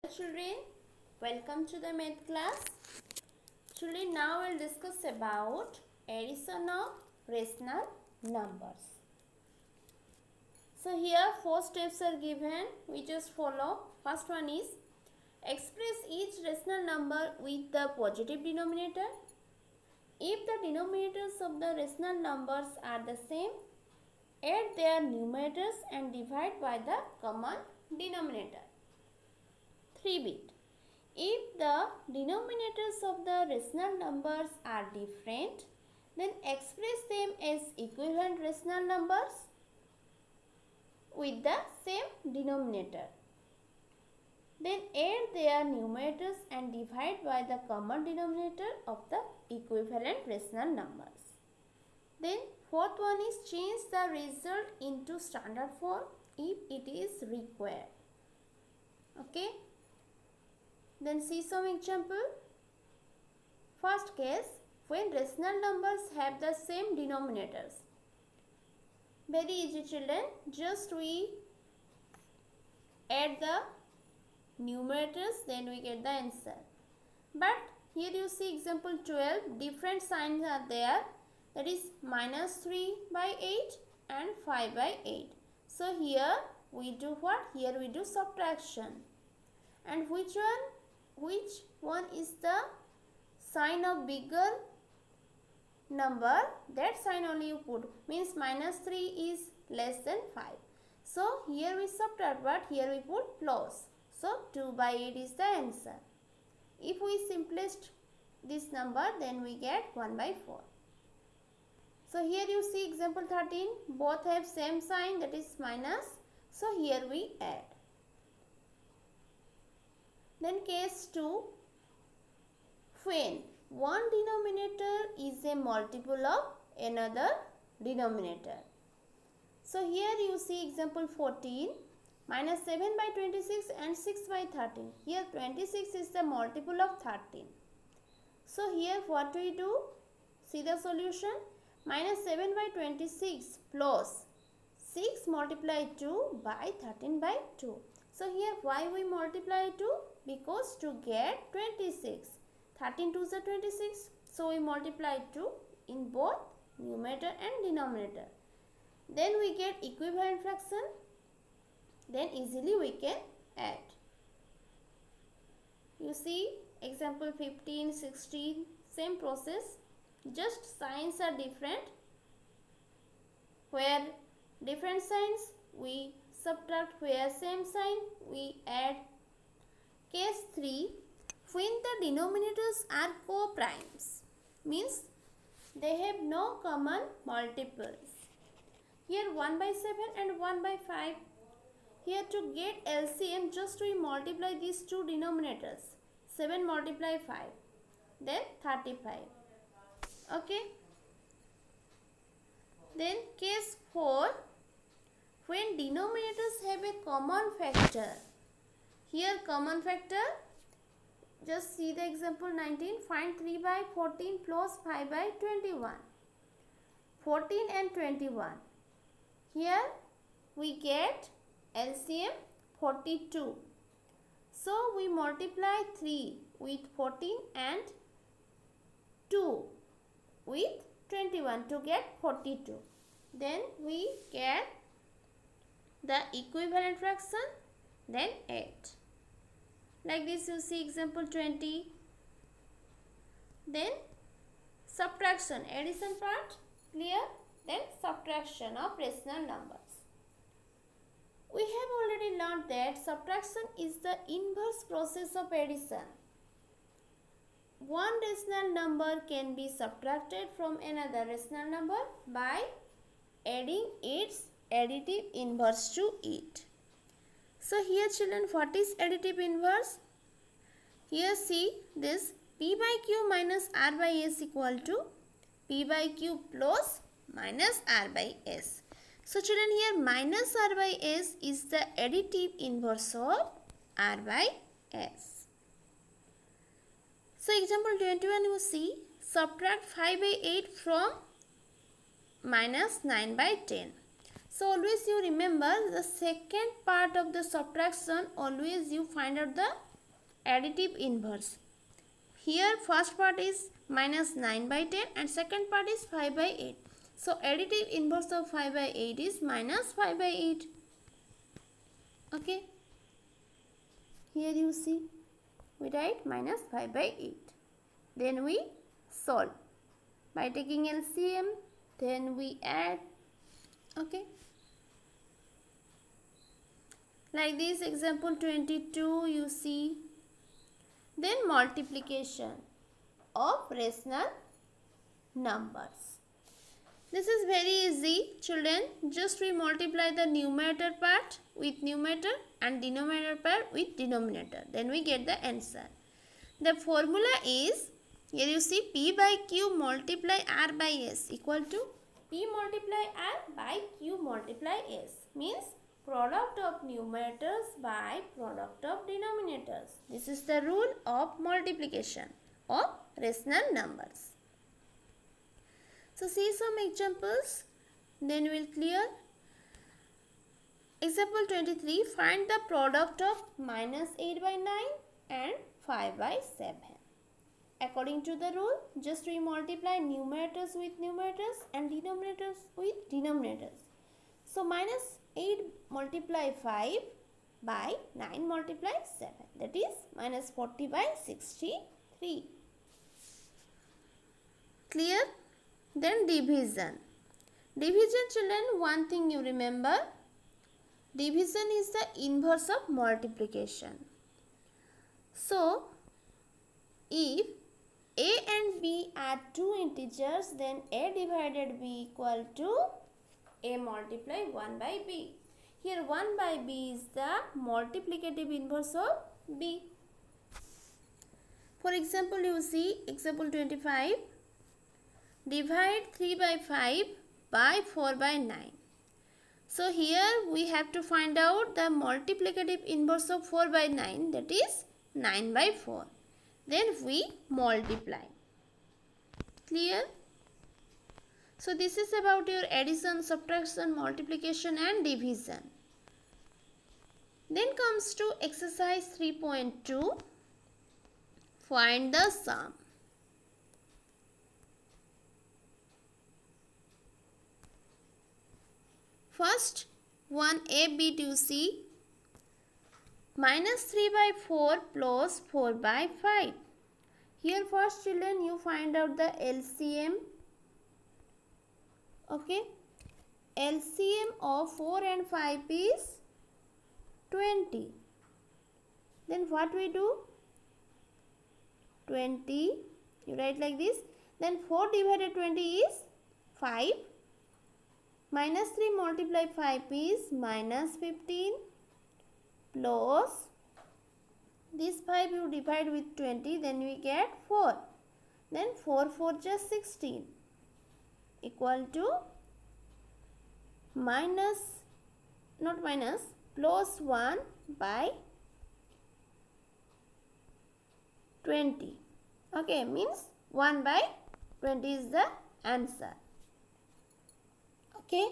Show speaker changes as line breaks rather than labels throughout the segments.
Children, welcome to the math class. Children, now we'll discuss about addition of rational numbers. So here 4 steps are given. We just follow. First one is express each rational number with the positive denominator. If the denominators of the rational numbers are the same, add their numerators and divide by the common denominator. 3-bit. If the denominators of the rational numbers are different, then express them as equivalent rational numbers with the same denominator. Then add their numerators and divide by the common denominator of the equivalent rational numbers. Then fourth one is change the result into standard form if it is required. Okay. Then see some example. First case, when rational numbers have the same denominators. Very easy, children. Just we add the numerators, then we get the answer. But here you see example 12, different signs are there. That is -3/8 and 5/8. So here we do what? Here we do subtraction. And which one is the sign of bigger number? That sign only you put. Means -3 is less than 5. So here we subtract, but here we put plus. So 2/8 is the answer. If we simplest this number, then we get 1/4. So here you see example 13. Both have same sign, that is minus. So here we add. Then case 2, when one denominator is a multiple of another denominator. So here you see example 14, -7/26 and 6/13. Here 26 is the multiple of 13. So here what we do? See the solution. -7/26 plus 6 multiplied 2 by 13/2. So here why we multiply 2? Because to get 26. 13 2s are 26. So we multiply 2 in both numerator and denominator. Then we get equivalent fraction. Then easily we can add. You see example 15, 16, same process. Just signs are different. Where different signs we subtract, where same sign we add. Case 3, when the denominators are co-primes, means they have no common multiples. Here 1/7 and 1/5. Here to get LCM, just we multiply these two denominators. 7 multiply 5, then 35. Okay. Then case 4, when denominators have a common factor. Here common factor, just see the example 19, find 3/14 plus 5/21. 14 and 21. Here we get LCM 42. So we multiply 3 with 14 and 2 with 21 to get 42. Then we get the equivalent fraction, then 8. Like this you see example 20. Then subtraction, addition part clear. Then subtraction of rational numbers. We have already learned that subtraction is the inverse process of addition. One rational number can be subtracted from another rational number by adding its additive inverse to it. So here children, what is additive inverse? Here see this p/q minus r/s equal to p/q plus minus r/s. So children, here minus r/s is the additive inverse of r/s. So example 21 you see, subtract 5/8 from -9/10. So always you remember the second part of the subtraction, always you find out the additive inverse. Here first part is minus 9 by 10 and second part is 5 by 8. So additive inverse of 5 by 8 is minus 5 by 8. Okay. Here you see, we write minus 5 by 8. Then we solve by taking LCM. Then we add. Okay. Like this example 22 you see. Then multiplication of rational numbers. This is very easy, children. Just we multiply the numerator part with numerator and denominator part with denominator. Then we get the answer. The formula is, here you see, P by Q multiply R by S equal to P multiply R by Q multiply S. Means product of numerators by product of denominators. This is the rule of multiplication of rational numbers. So see some examples, then we will clear. Example 23, find the product of minus 8 by 9 and 5 by 7. According to the rule, just we multiply numerators with numerators and denominators with denominators. So minus 8 multiply 5 by 9 multiply 7, that is minus 40 by 63. Clear? Then division. Division, children, one thing you remember, division is the inverse of multiplication. So, if A and B are two integers, then A divided B equal to A multiply 1 by B. Here 1 by B is the multiplicative inverse of B. For example, you see example 25. Divide 3 by 5 by 4 by 9. So here we have to find out the multiplicative inverse of 4 by 9, that is 9 by 4. Then we multiply. Clear? So this is about your addition, subtraction, multiplication and division. Then comes to exercise 3.2. Find the sum. First, 1A, B, 2C, minus 3 by 4 plus 4 by 5. Here first, children, you find out the LCM. Okay. LCM of 4 and 5 is 20. Then what we do? 20. You write like this. Then 4 divided 20 is 5. Minus 3 multiply 5 is minus 15 plus this 5 you divide with 20, then we get 4. Then 4 4 just 16 equal to plus 1 by 20. Okay, means 1 by 20 is the answer. Okay,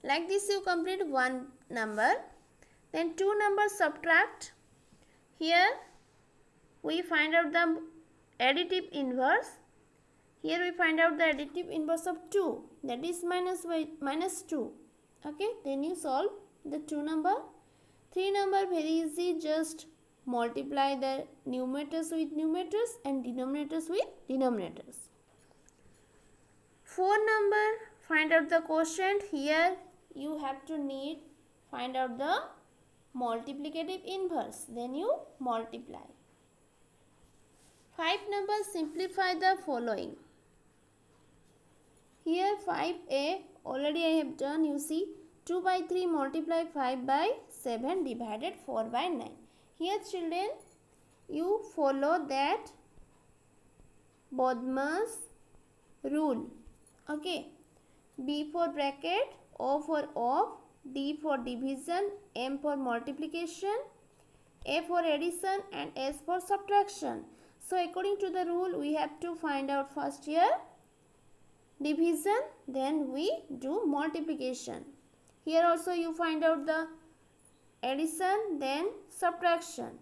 like this you complete one number. Then two numbers subtract. Here we find out the additive inverse. Here we find out the additive inverse of 2, that is minus 2. Okay, then you solve the 2 number. 3 number very easy, just multiply the numerators with numerators and denominators with denominators. 4 number, find out the quotient. Here you have to find out the multiplicative inverse, then you multiply. 5 numbers, simplify the following. Here 5a already I have done. You see 2 by 3 multiply 5 by 7 divided 4 by 9. Here children, you follow that Bodmer's rule. Okay, B for bracket, O for off, D for division, M for multiplication, A for addition and S for subtraction. So according to the rule, we have to find out first here division, then we do multiplication. Here also you find out the addition, then subtraction.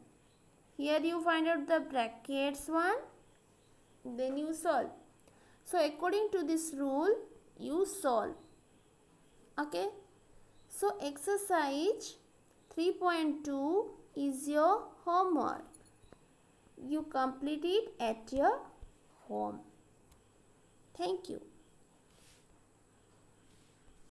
Here you find out the brackets one, then you solve. So according to this rule, you solve. Okay. So exercise 3.2 is your homework. You complete it at your home. Thank you.